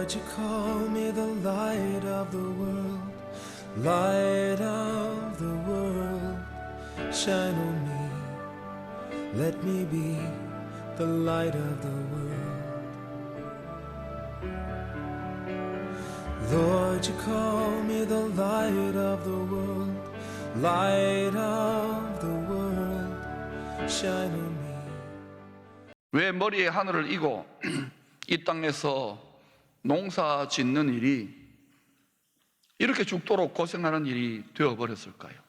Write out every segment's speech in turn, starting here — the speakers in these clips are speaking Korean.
Lord, you call me the light of the world, light of the world, shine on me, let me be the light of the world. Lord, you call me the light of the world, light of the world, shine on me. 왜 머리에 하늘을 이고 이 땅에서 농사 짓는 일이 이렇게 죽도록 고생하는 일이 되어버렸을까요?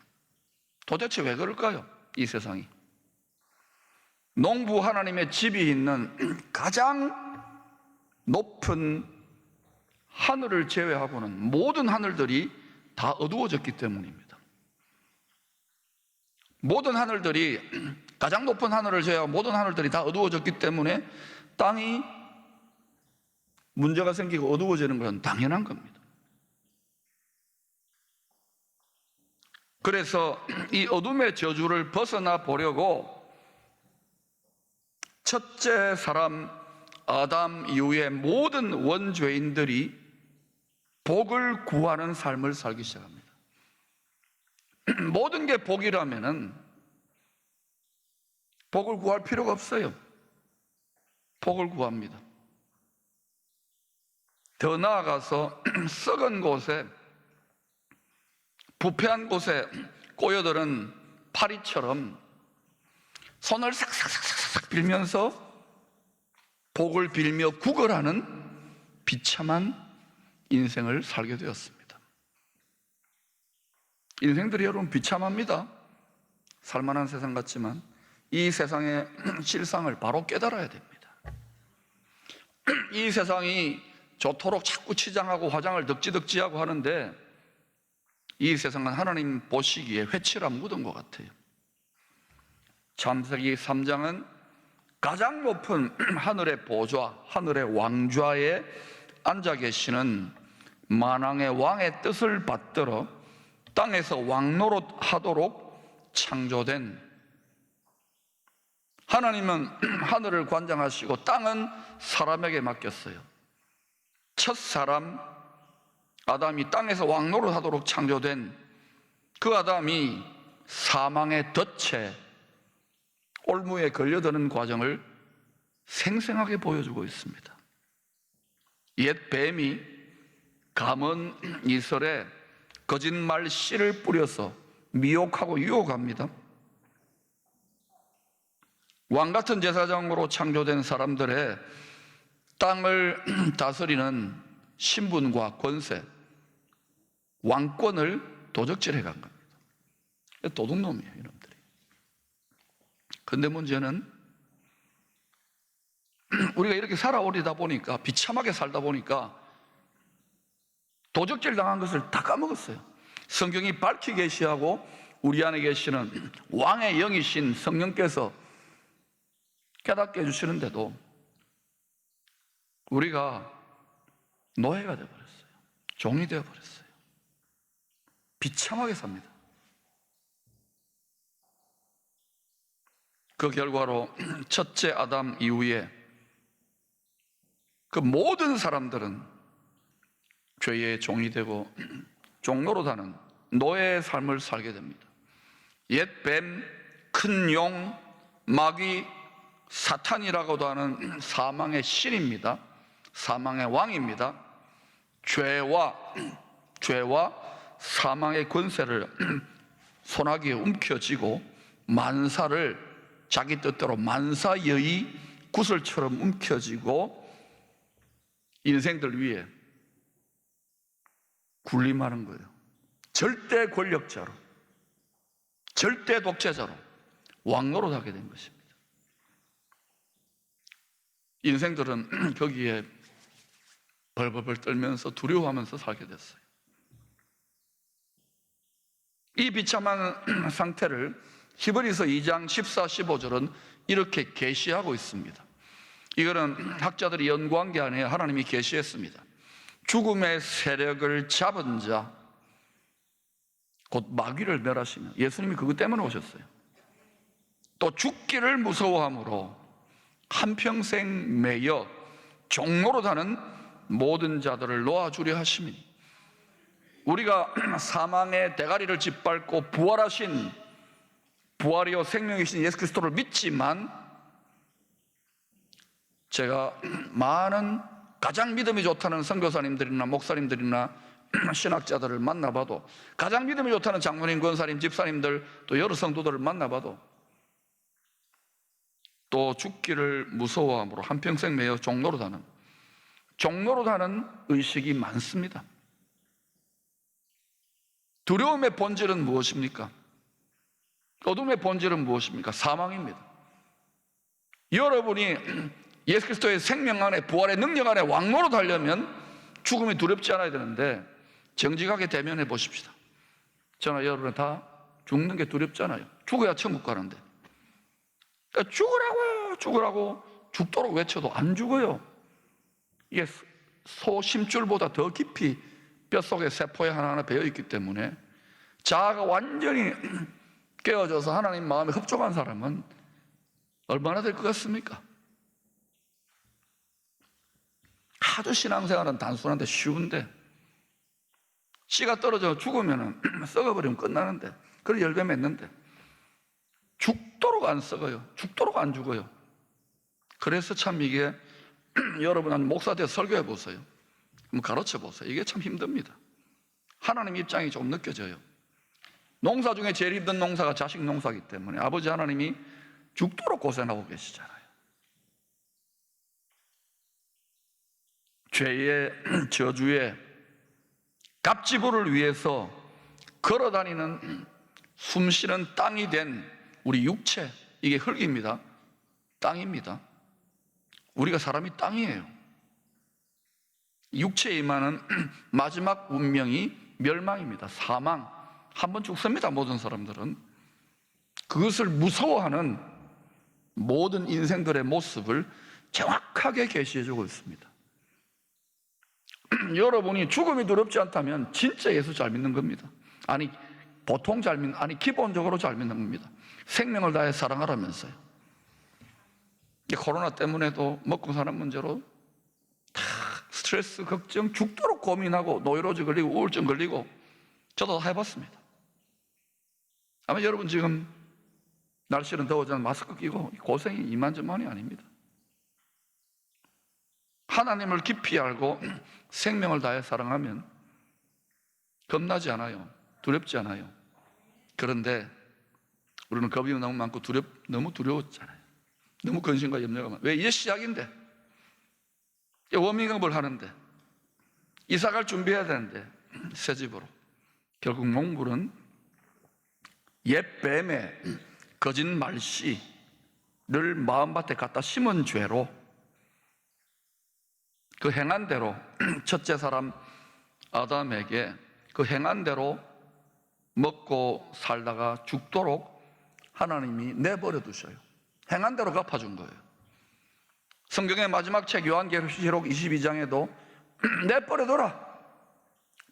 도대체 왜 그럴까요? 이 세상이. 농부 하나님의 집이 있는 가장 높은 하늘을 제외하고는 모든 하늘들이 다 어두워졌기 때문입니다. 모든 하늘들이, 가장 높은 하늘을 제외하고 모든 하늘들이 다 어두워졌기 때문에 땅이 문제가 생기고 어두워지는 것은 당연한 겁니다. 그래서 이 어둠의 저주를 벗어나 보려고 첫째 사람 아담 이후의 모든 원죄인들이 복을 구하는 삶을 살기 시작합니다. 모든 게 복이라면은 복을 구할 필요가 없어요. 복을 구합니다. 더 나아가서 썩은 곳에, 부패한 곳에 꼬여드는 파리처럼 손을 싹싹싹싹 빌면서 복을 빌며 구걸하는 비참한 인생을 살게 되었습니다. 인생들이 여러분 비참합니다. 살만한 세상 같지만 이 세상의 실상을 바로 깨달아야 됩니다. 이 세상이 좋도록 자꾸 치장하고 화장을 덕지덕지하고 하는데 이 세상은 하나님 보시기에 회칠한 묻은 것 같아요. 창세기 3장은 가장 높은 하늘의 보좌, 하늘의 왕좌에 앉아 계시는 만왕의 왕의 뜻을 받들어 땅에서 왕노릇 하도록 창조된, 하나님은 하늘을 관장하시고 땅은 사람에게 맡겼어요. 첫 사람 아담이 땅에서 왕노릇 하도록 창조된 그 아담이 사망의 덫에, 올무에 걸려드는 과정을 생생하게 보여주고 있습니다. 옛 뱀이 감은 이슬에 거짓말 씨를 뿌려서 미혹하고 유혹합니다. 왕 같은 제사장으로 창조된 사람들의 땅을 다스리는 신분과 권세, 왕권을 도적질해 간 겁니다. 도둑놈이에요, 이놈들이. 근데 문제는 우리가 이렇게 살아오리다 보니까, 비참하게 살다 보니까 도적질 당한 것을 다 까먹었어요. 성경이 밝히 계시하고 우리 안에 계시는 왕의 영이신 성령께서 깨닫게 해주시는데도 우리가 노예가 되어버렸어요. 종이 되어버렸어요. 비참하게 삽니다. 그 결과로 첫째 아담 이후에 그 모든 사람들은 죄의 종이 되고 종노릇하는 노예의 삶을 살게 됩니다. 옛 뱀, 큰 용, 마귀, 사탄이라고도 하는 사망의 신입니다. 사망의 왕입니다. 죄와 사망의 권세를 손아귀에 움켜쥐고 만사를 자기 뜻대로 만사여의 구슬처럼 움켜쥐고 인생들 위에 군림하는 거예요. 절대 권력자로, 절대 독재자로 왕노릇하게 된 것입니다. 인생들은 거기에 벌벌벌 떨면서 두려워하면서 살게 됐어요. 이 비참한 상태를 히브리서 2장 14, 15절은 이렇게 계시하고 있습니다. 이거는 학자들이 연구한 게 아니에요. 하나님이 계시했습니다. 죽음의 세력을 잡은 자, 곧 마귀를 멸하시며, 예수님이 그것 때문에 오셨어요. 또 죽기를 무서워함으로 한평생 매여 종노릇하는 모든 자들을 놓아주려 하심이니 우리가 사망의 대가리를 짓밟고 부활하신 부활이요 생명이신 예수 그리스도를 믿지만 제가 많은 가장 믿음이 좋다는 선교사님들이나 목사님들이나 신학자들을 만나봐도 가장 믿음이 좋다는 장로님, 권사님, 집사님들 또 여러 성도들을 만나봐도 또 죽기를 무서워함으로 한평생 매여 종로로 가는 의식이 많습니다. 두려움의 본질은 무엇입니까? 어둠의 본질은 무엇입니까? 사망입니다. 여러분이 예수 그리스도의 생명 안에 부활의 능력 안에 왕노로 달려면 죽음이 두렵지 않아야 되는데 정직하게 대면해 보십시다. 저나 여러분 다 죽는 게 두렵잖아요. 죽어야 천국 가는데. 그러니까 죽으라고 죽도록 외쳐도 안 죽어요. 이게 소 심줄보다 더 깊이 뼛속에 세포에 하나하나 배어있기 때문에 자아가 완전히 깨어져서 하나님 마음에 흡족한 사람은 얼마나 될 것 같습니까? 아주 신앙생활은 단순한데 쉬운데 씨가 떨어져 죽으면 썩어버리면 끝나는데 그래 열매 맺는데 죽도록 안 썩어요. 죽도록 안 죽어요. 그래서 참 이게 여러분 한 목사 돼서 설교해 보세요. 한번 가르쳐 보세요. 이게 참 힘듭니다. 하나님 입장이 좀 느껴져요. 농사 중에 제일 힘든 농사가 자식 농사이기 때문에 아버지 하나님이 죽도록 고생하고 계시잖아요. 죄의 저주에 갑지부를 위해서 걸어다니는 숨쉬는 땅이 된 우리 육체, 이게 흙입니다. 땅입니다. 우리가 사람이 땅이에요. 육체에 임하는 마지막 운명이 멸망입니다. 사망. 한번 죽습니다. 모든 사람들은. 그것을 무서워하는 모든 인생들의 모습을 정확하게 계시해주고 있습니다. 여러분이 죽음이 두렵지 않다면 진짜 예수 잘 믿는 겁니다. 아니 보통 잘 믿는, 아니 기본적으로 잘 믿는 겁니다. 생명을 다해 사랑하라면서요. 코로나 때문에도 먹고 사는 문제로 다 스트레스, 걱정, 죽도록 고민하고 노이로즈 걸리고 우울증 걸리고 저도 다 해봤습니다. 아마 여러분 지금 날씨는 더워지면 마스크 끼고 고생이 이만저만이 아닙니다. 하나님을 깊이 알고 생명을 다해 사랑하면 겁나지 않아요. 두렵지 않아요. 그런데 우리는 겁이 너무 많고 너무 두려웠잖아요. 너무 근심과 염려가 많아요. 왜? 이제 시작인데, 워밍업을 하는데, 이사갈 준비해야 되는데, 새 집으로. 결국 농부는 옛 뱀의 거짓 말씨를 마음밭에 갖다 심은 죄로 그 행한 대로 첫째 사람 아담에게 그 행한 대로 먹고 살다가 죽도록 하나님이 내버려 두셔요. 행한 대로 갚아준 거예요. 성경의 마지막 책 요한계시록 22장에도 내버려둬라.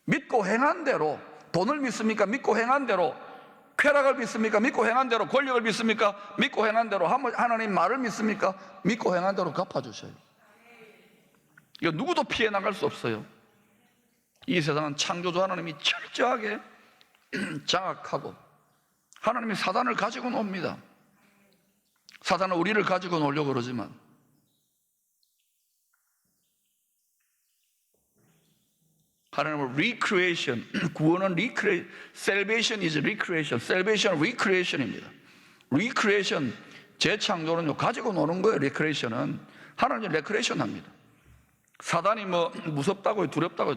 믿고 행한 대로. 돈을 믿습니까? 믿고 행한 대로. 쾌락을 믿습니까? 믿고 행한 대로. 권력을 믿습니까? 믿고 행한 대로. 하나님 말을 믿습니까? 믿고 행한 대로 갚아주셔요. 이거 누구도 피해 나갈 수 없어요. 이 세상은 창조주 하나님이 철저하게 장악하고 하나님이 사단을 가지고 놉니다. 사단은 우리를 가지고 놀려고 그러지만 하나님은 recreation, 구원은 salvation is recreation, salvation recreation입니다. recreation, 재창조는요 가지고 노는 거예요. recreation은 하나님이 recreation 합니다. 사단이 뭐 무섭다고 두렵다고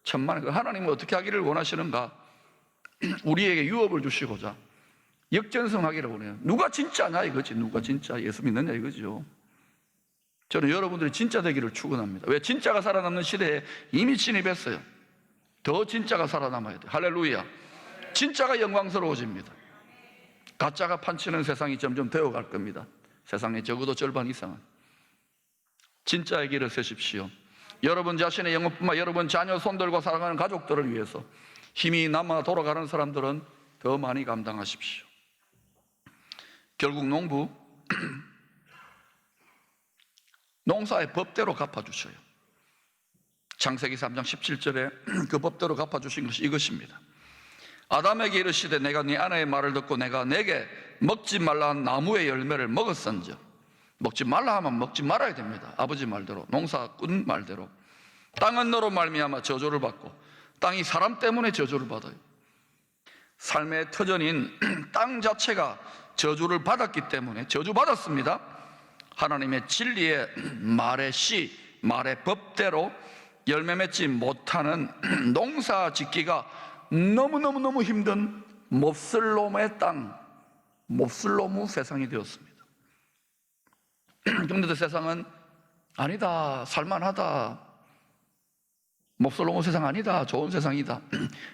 천만에 하나님은 어떻게 하기를 원하시는가? 우리에게 유업을 주시고자 역전승하기를 원해요. 누가 진짜냐 이거지. 누가 진짜 예수 믿느냐 이거죠. 저는 여러분들이 진짜 되기를 축원합니다. 왜? 진짜가 살아남는 시대에 이미 진입했어요. 더 진짜가 살아남아야 돼요. 할렐루야. 진짜가 영광스러워집니다. 가짜가 판치는 세상이 점점 되어갈 겁니다. 세상의 적어도 절반 이상은. 진짜의 길을 세십시오. 여러분 자신의 영혼뿐만 여러분 자녀 손들과 사랑하는 가족들을 위해서 힘이 남아 돌아가는 사람들은 더 많이 감당하십시오. 결국 농부 농사의 법대로 갚아주셔요. 창세기 3장 17절에 그 법대로 갚아주신 것이 이것입니다. 아담에게 이르시되 내가 네 아내의 말을 듣고 내가 내게 먹지 말라 한 나무의 열매를 먹었은즉, 먹지 말라 하면 먹지 말아야 됩니다. 아버지 말대로, 농사꾼 말대로. 땅은 너로 말미암아 저주를 받고 땅이 사람 때문에 저주를 받아요. 삶의 터전인 땅 자체가 저주를 받았기 때문에 저주받았습니다. 하나님의 진리의 말의 씨, 말의 법대로 열매 맺지 못하는 농사 짓기가 너무너무 힘든 몹쓸놈의 땅, 몹쓸놈의 세상이 되었습니다. 그런데도 세상은 아니다, 살만하다, 몹쓸놈의 세상 아니다, 좋은 세상이다.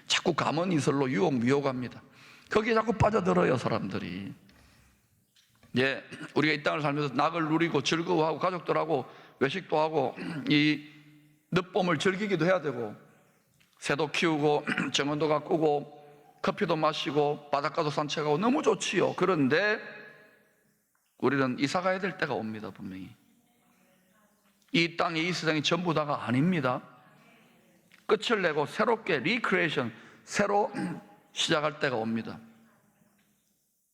자꾸 감언이설로 유혹, 미혹합니다. 거기에 자꾸 빠져들어요, 사람들이. 예, 우리가 이 땅을 살면서 낙을 누리고 즐거워하고 가족들하고 외식도 하고 이 늦봄을 즐기기도 해야 되고 새도 키우고 정원도 가꾸고 커피도 마시고 바닷가도 산책하고 너무 좋지요. 그런데 우리는 이사 가야 될 때가 옵니다. 분명히 이 땅이, 이 세상이 전부 다가 아닙니다. 끝을 내고 새롭게 리크리에이션, 새로 시작할 때가 옵니다.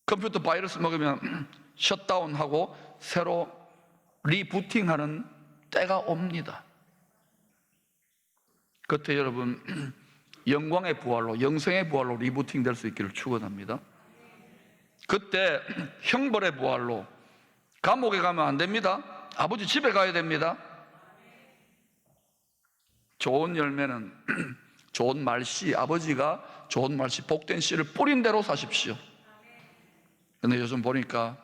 컴퓨터 바이러스 먹으면 셧다운하고 새로 리부팅하는 때가 옵니다. 그때 여러분 영광의 부활로, 영생의 부활로 리부팅 될 수 있기를 축원합니다. 그때 형벌의 부활로 감옥에 가면 안 됩니다. 아버지 집에 가야 됩니다. 좋은 열매는 좋은 말씨, 아버지가 좋은 말씨, 복된 씨를 뿌린 대로 사십시오. 그런데 요즘 보니까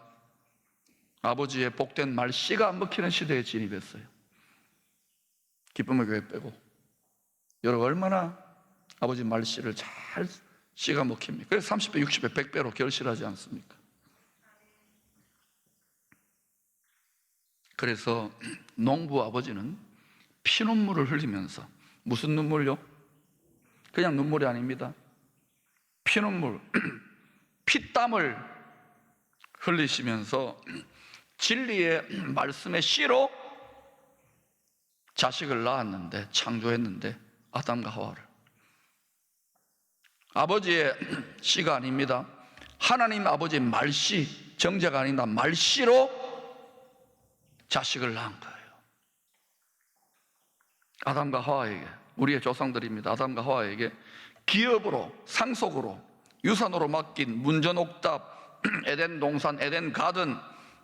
아버지의 복된 말씨가 안 먹히는 시대에 진입했어요. 기쁨의 교회 빼고. 여러분 얼마나 아버지 말씨를 잘 씨가 먹힙니까? 그래서 30배, 60배, 100배로 결실하지 않습니까? 그래서 농부 아버지는 피눈물을 흘리면서, 무슨 눈물요? 그냥 눈물이 아닙니다. 피눈물, 피땀을 흘리시면서 진리의 말씀의 씨로 자식을 낳았는데, 창조했는데, 아담과 하와를. 아버지의 씨가 아닙니다. 하나님 아버지의 말씨, 정제가 아니다, 말씨로 자식을 낳은 거예요. 아담과 하와에게, 우리의 조상들입니다. 아담과 하와에게 기업으로, 상속으로, 유산으로 맡긴 문전옥답, 에덴 동산, 에덴 가든,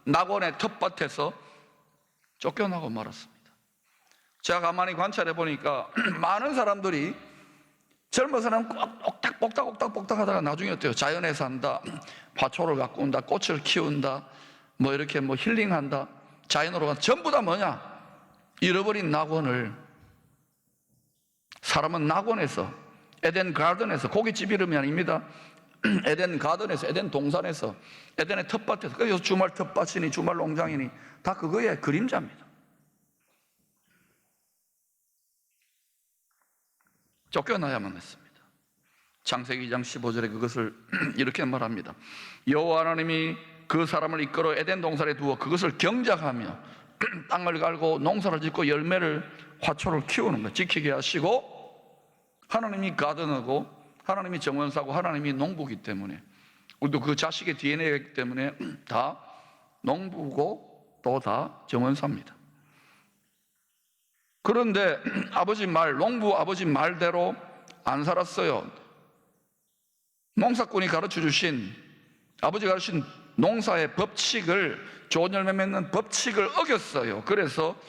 낙원의 텃밭에서 쫓겨나고 말았습니다. 제가 가만히 관찰해 보니까 많은 사람들이, 젊은 사람은 옥닥 하다가 나중에 어때요? 자연에 산다, 화초를 가꾼다, 꽃을 키운다, 뭐 이렇게 뭐 힐링한다, 자연으로 간다. 전부 다 뭐냐? 잃어버린 낙원을, 사람은 낙원에서, 에덴 가든에서, 고깃집 이름이 아닙니다. 에덴 가든에서, 에덴 동산에서, 에덴의 텃밭에서, 그래서 주말 텃밭이니 주말 농장이니 다 그거의 그림자입니다. 쫓겨나야만 했습니다. 창세기 2장 15절에 그것을 이렇게 말합니다. 여호와 하나님이 그 사람을 이끌어 에덴 동산에 두어 그것을 경작하며 땅을 갈고 농사를 짓고 열매를, 화초를 키우는 것 지키게 하시고, 하나님이 가든하고 하나님이 정원사고 하나님이 농부기 때문에, 우리도 그 자식의 DNA이기 때문에 다 농부고 또 다 정원사입니다. 그런데 아버지 말, 농부 아버지 말대로 안 살았어요. 농사꾼이 가르쳐 주신, 아버지 가르친 농사의 법칙을, 좋은 열매 맺는 법칙을 어겼어요. 그래서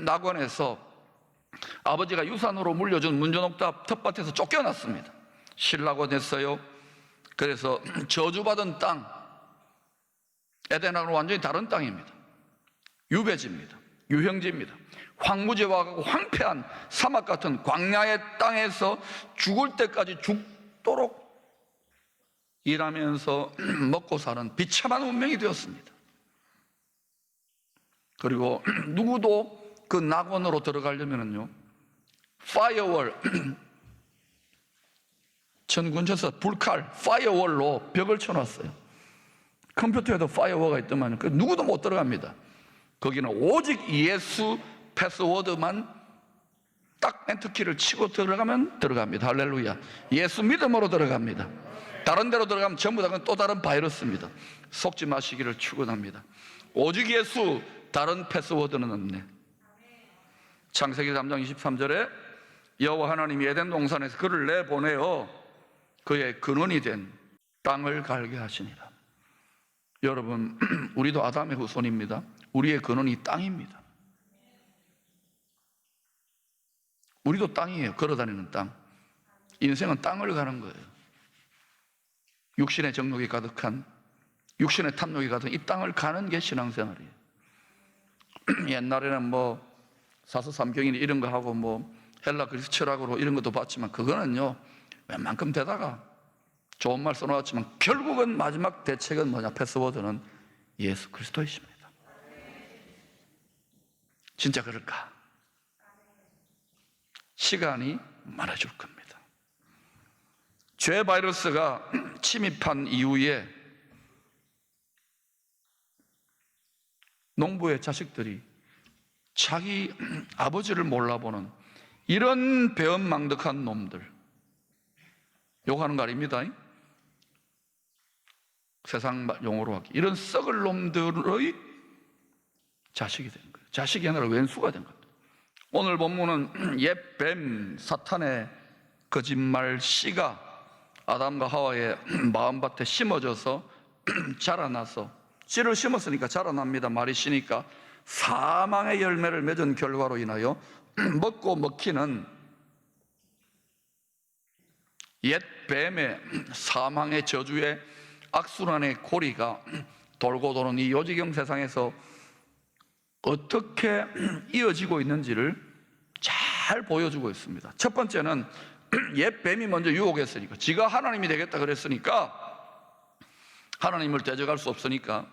낙원에서 아버지가 유산으로 물려준 문전옥답 텃밭에서 쫓겨났습니다. 실라고 됐어요. 그래서 저주받은 땅, 에덴하고는 완전히 다른 땅입니다. 유배지입니다. 유형지입니다. 황무지와 황폐한 사막 같은 광야의 땅에서 죽을 때까지 죽도록 일하면서 먹고 사는 비참한 운명이 되었습니다. 그리고 누구도 그 낙원으로 들어가려면요, 파이어월, 전군처에서 불칼, 파이어월로 벽을 쳐놨어요. 컴퓨터에도 파이어워가 있더만요. 누구도 못 들어갑니다. 거기는 오직 예수 패스워드만 딱 엔터키를 치고 들어가면 들어갑니다. 할렐루야. 예수 믿음으로 들어갑니다. 다른 데로 들어가면 전부 다 또 다른 바이러스입니다. 속지 마시기를 축원합니다. 오직 예수, 다른 패스워드는 없네. 창세기 3장 23절에 여호와 하나님이 에덴 동산에서 그를 내보내어 그의 근원이 된 땅을 갈게 하시니라. 여러분, 우리도 아담의 후손입니다. 우리의 근원이 땅입니다. 우리도 땅이에요. 걸어다니는 땅. 인생은 땅을 가는 거예요. 육신의 정욕이 가득한, 육신의 탐욕이 가득한 이 땅을 가는 게 신앙생활이에요. 옛날에는 뭐 사서삼경이나 이런 거 하고 뭐 헬라 그리스 철학으로 이런 것도 봤지만 그거는요 웬만큼 되다가 좋은 말 써놓았지만 결국은 마지막 대책은 뭐냐? 패스워드는 예수 그리스도이십니다. 진짜 그럴까? 시간이 말해줄 겁니다. 죄 바이러스가 침입한 이후에 농부의 자식들이 자기 아버지를 몰라보는 이런 배은망덕한 놈들, 욕하는 거 아닙니다. 세상 용어로 하기, 이런 썩을 놈들의 자식이 된 거예요. 자식이 아니라 왼수가 된 거예요. 오늘 본문은 옛 뱀 사탄의 거짓말 씨가 아담과 하와의 마음밭에 심어져서 자라나서, 씨를 심었으니까 자라납니다. 말이 씨니까 사망의 열매를 맺은 결과로 인하여 먹고 먹히는 옛 뱀의 사망의 저주의 악순환의 고리가 돌고 도는 이 요지경 세상에서 어떻게 이어지고 있는지를 잘 보여주고 있습니다. 첫 번째는 옛 뱀이 먼저 유혹했으니까, 지가 하나님이 되겠다 그랬으니까, 하나님을 대적할 수 없으니까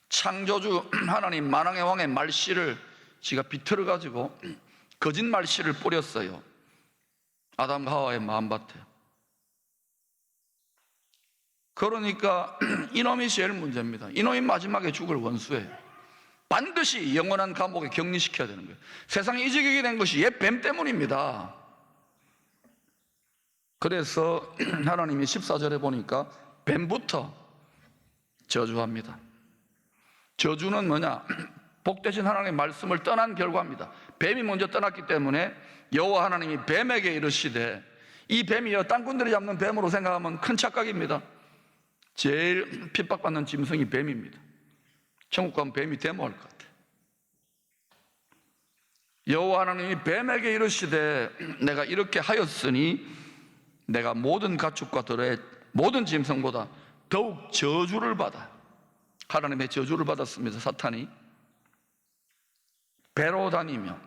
창조주 하나님 만왕의 왕의 말씨를 지가 비틀어 가지고 거짓 말씨를 뿌렸어요. 아담과 하와의 마음밭에. 그러니까 이놈이 제일 문제입니다. 이놈이 마지막에 죽을 원수예요. 반드시 영원한 감옥에 격리시켜야 되는 거예요. 세상에 이 지경이 된 것이 옛 뱀 때문입니다. 그래서 하나님이 14절에 보니까 뱀부터 저주합니다. 저주는 뭐냐? 복되신 하나님의 말씀을 떠난 결과입니다. 뱀이 먼저 떠났기 때문에 여호와 하나님이 뱀에게 이르시되, 이 뱀이요 땅꾼들이 잡는 뱀으로 생각하면 큰 착각입니다. 제일 핍박받는 짐승이 뱀입니다. 천국 가면 뱀이 데모할 것 같아요. 여호와 하나님이 뱀에게 이르시되, 내가 이렇게 하였으니 내가 모든 가축과 들의 모든 짐승보다 더욱 저주를 받아. 하나님의 저주를 받았습니다. 사탄이 배로 다니며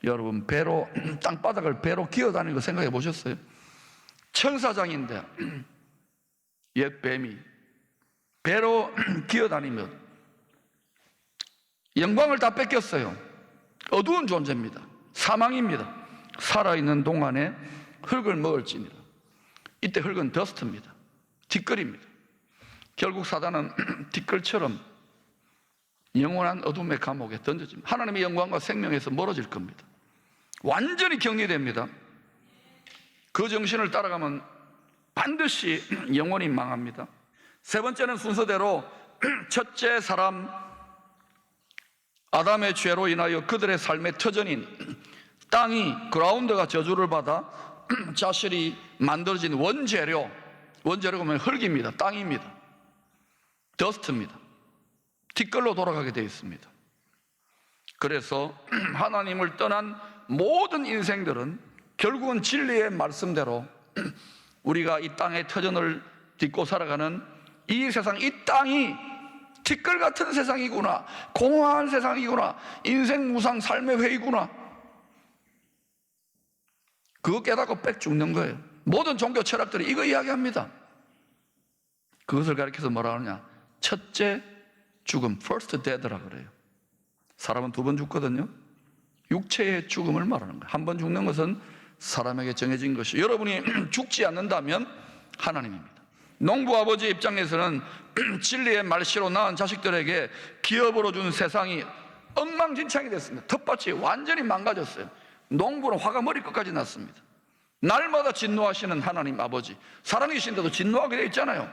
여러분, 배로 땅바닥을 배로 기어다니는 거 생각해 보셨어요? 천사장인데 옛 뱀이 배로 기어다니며 영광을 다 뺏겼어요. 어두운 존재입니다. 사망입니다. 살아있는 동안에 흙을 먹을지니라. 이때 흙은 더스트입니다. 티끌입니다. 결국 사단은 티끌처럼 영원한 어둠의 감옥에 던져집니다. 하나님의 영광과 생명에서 멀어질 겁니다. 완전히 격리됩니다. 그 정신을 따라가면 반드시 영원히 망합니다. 세 번째는 순서대로 첫째 사람 아담의 죄로 인하여 그들의 삶의 터전인 땅이, 그라운드가 저주를 받아 자신이 만들어진 원재료가 뭐냐면 흙입니다. 땅입니다. 더스트입니다. 티끌로 돌아가게 되어 있습니다. 그래서 하나님을 떠난 모든 인생들은 결국은 진리의 말씀대로 우리가 이 땅의 터전을 딛고 살아가는 이 세상, 이 땅이 티끌 같은 세상이구나, 공허한 세상이구나, 인생 무상 삶의 회의구나, 그거 깨닫고 빽 죽는 거예요. 모든 종교 철학들이 이거 이야기합니다. 그것을 가리켜서 뭐라 하느냐? 첫째 죽음, first death라 그래요. 사람은 두 번 죽거든요. 육체의 죽음을 말하는 거예요. 한 번 죽는 것은 사람에게 정해진 것이, 여러분이 죽지 않는다면 하나님입니다. 농부 아버지 입장에서는 진리의 말씨로 낳은 자식들에게 기업으로 준 세상이 엉망진창이 됐습니다. 텃밭이 완전히 망가졌어요. 농부는 화가 머리끝까지 났습니다. 날마다 진노하시는 하나님 아버지, 사랑이신데도 진노하게 되어 있잖아요.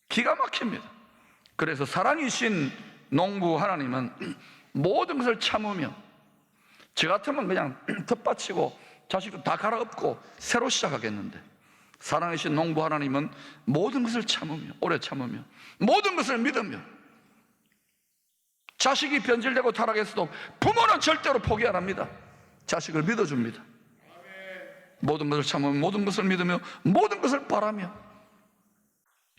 기가 막힙니다. 그래서 사랑이신 농부 하나님은 모든 것을 참으며, 저 같으면 그냥 텃밭이고 자식도 다 갈아엎고 새로 시작하겠는데, 사랑이신 농부 하나님은 모든 것을 참으며, 오래 참으며, 모든 것을 믿으며, 자식이 변질되고 타락했어도 부모는 절대로 포기 안 합니다. 자식을 믿어줍니다. 모든 것을 참으며, 모든 것을 믿으며, 모든 것을 바라며,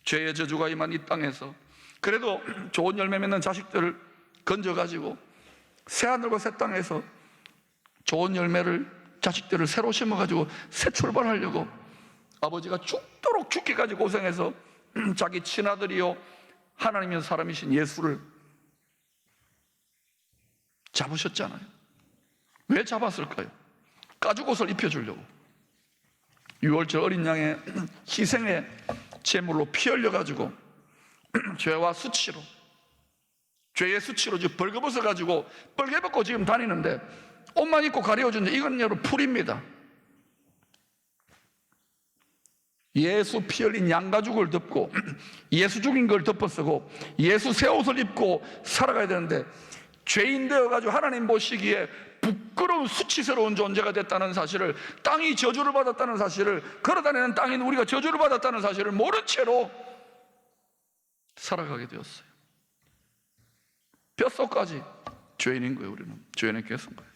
죄의 저주가 임한 이 땅에서 그래도 좋은 열매 맺는 자식들을 건져가지고 새하늘과 새 땅에서 좋은 열매를, 자식들을 새로 심어가지고 새 출발하려고 아버지가 죽도록 죽기까지 고생해서 자기 친아들이요 하나님의 사람이신 예수를 잡으셨잖아요. 왜 잡았을까요? 가죽옷을 입혀주려고. 유월절 어린 양의 희생의 제물로 피 흘려가지고 죄와 수치로, 죄의 수치로 지금 벌거벗어 가지고 뻘개 벗고 지금 다니는데, 옷만 입고 가려워주는데 이건 여러분 풀입니다. 예수 피 흘린 양가죽을 덮고 예수 죽인 걸 덮어쓰고 예수 새 옷을 입고 살아가야 되는데, 죄인 되어가지고 하나님 보시기에 부끄러운 수치스러운 존재가 됐다는 사실을, 땅이 저주를 받았다는 사실을, 걸어다니는 땅인 우리가 저주를 받았다는 사실을 모른 채로 살아가게 되었어요. 뼛속까지 죄인인 거예요. 우리는 죄인의 계승 거예요.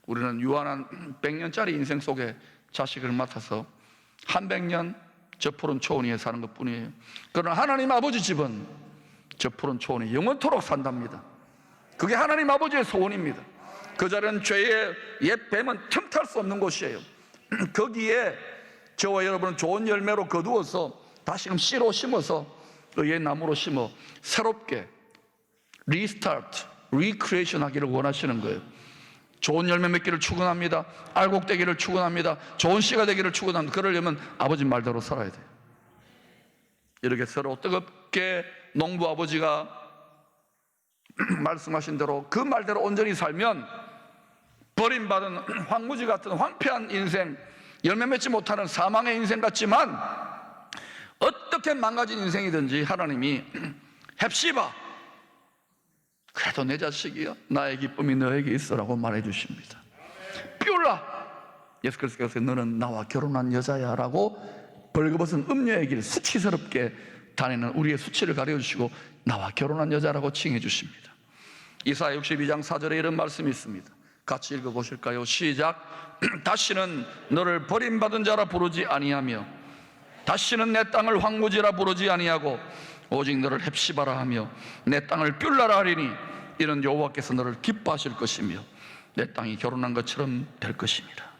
우리는 유한한 100년짜리 인생 속에 자식을 맡아서 한 100년 저 푸른 초원 위에 사는 것 뿐이에요. 그러나 하나님 아버지 집은 저 푸른 초원 위에 영원토록 산답니다. 그게 하나님 아버지의 소원입니다. 그 자리는 죄의 옛 뱀은 틈탈 수 없는 곳이에요. 거기에 저와 여러분은 좋은 열매로 거두어서 다시금 씨로 심어서 의의 나무로 심어 새롭게 리스타트, 리크리에이션 하기를 원하시는 거예요. 좋은 열매 맺기를 축원합니다. 알곡되기를 축원합니다. 좋은 씨가 되기를 축원합니다. 그러려면 아버지 말대로 살아야 돼요. 이렇게 서로 뜨겁게 농부 아버지가 말씀하신 대로 그 말대로 온전히 살면 버림받은 황무지 같은 황폐한 인생, 열매 맺지 못하는 사망의 인생 같지만, 어떻게 망가진 인생이든지 하나님이 헵시바, 그래도 내 자식이야, 나의 기쁨이 너에게 있어라고 말해 주십니다. 뷸라, 예수 그리스도께서 너는 나와 결혼한 여자야 라고 벌거벗은 음녀의 길 수치스럽게 다니는 우리의 수치를 가려주시고 나와 결혼한 여자라고 칭해 주십니다. 이사야 62장 4절에 이런 말씀이 있습니다. 같이 읽어보실까요? 시작. 다시는 너를 버림받은 자라 부르지 아니하며 다시는 내 땅을 황무지라 부르지 아니하고 오직 너를 헵시바라 하며 내 땅을 뷸라라 하리니 이는 여호와께서 너를 기뻐하실 것이며 내 땅이 결혼한 것처럼 될 것입니다.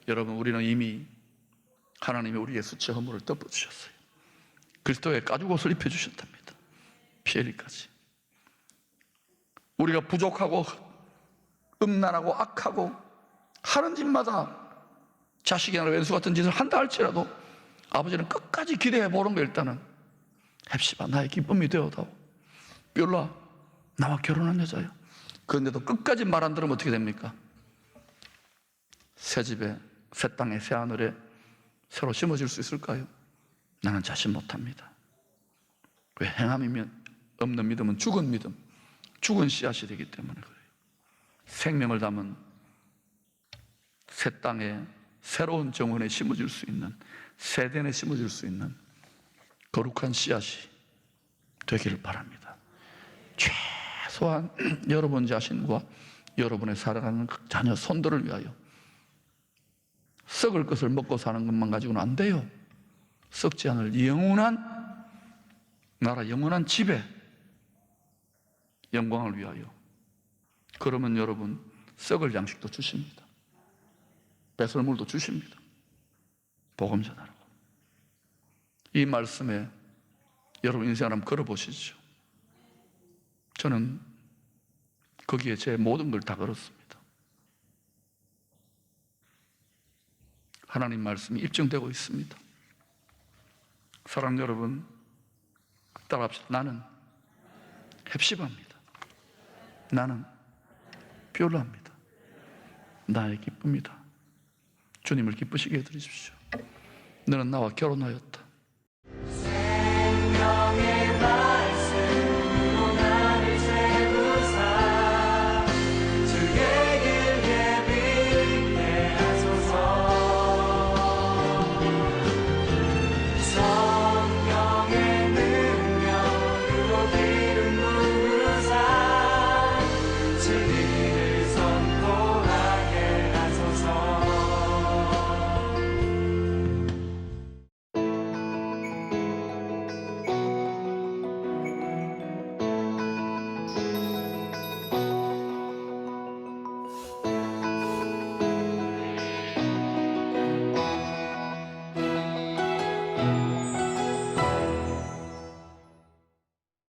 여러분, 우리는 이미 하나님이 우리의 수치 허물을 덮어주셨어요. 그리스도의 가죽옷을 입혀주셨답니다. 피 흘리까지. 우리가 부족하고 음란하고 악하고 하는 짓마다 자식이나 왼수 같은 짓을 한다 할지라도 아버지는 끝까지 기대해 보는 거예요. 일단은 헵시바, 나의 기쁨이 되어다오. 뷸라, 나와 결혼한 여자야. 그런데도 끝까지 말 안 들으면 어떻게 됩니까? 새 집에, 새 땅에, 새 하늘에 새로 심어질 수 있을까요? 나는 자신 못합니다. 왜? 행함이면 없는 믿음은 죽은 믿음, 죽은 씨앗이 되기 때문에 그래요. 생명을 담은 새 땅에 새로운 정원에 심어질 수 있는, 세대에 심어질 수 있는 거룩한 씨앗이 되기를 바랍니다. 최소한 여러분 자신과 여러분의 살아가는 자녀 손들을 위하여 썩을 것을 먹고 사는 것만 가지고는 안 돼요. 썩지 않을 영원한 나라, 영원한 집에 영광을 위하여. 그러면 여러분 썩을 양식도 주십니다. 배설물도 주십니다. 복음 전하라고. 이 말씀에 여러분 인생을 한번 걸어보시죠. 저는 거기에 제 모든 걸 다 걸었습니다. 하나님 말씀이 입증되고 있습니다. 사랑 여러분, 따라합시다. 나는 헵시바입니다. 나는 별로합니다. 나의 기쁨이다. 주님을 기쁘시게 해드리십시오. 너는 나와 결혼하였다.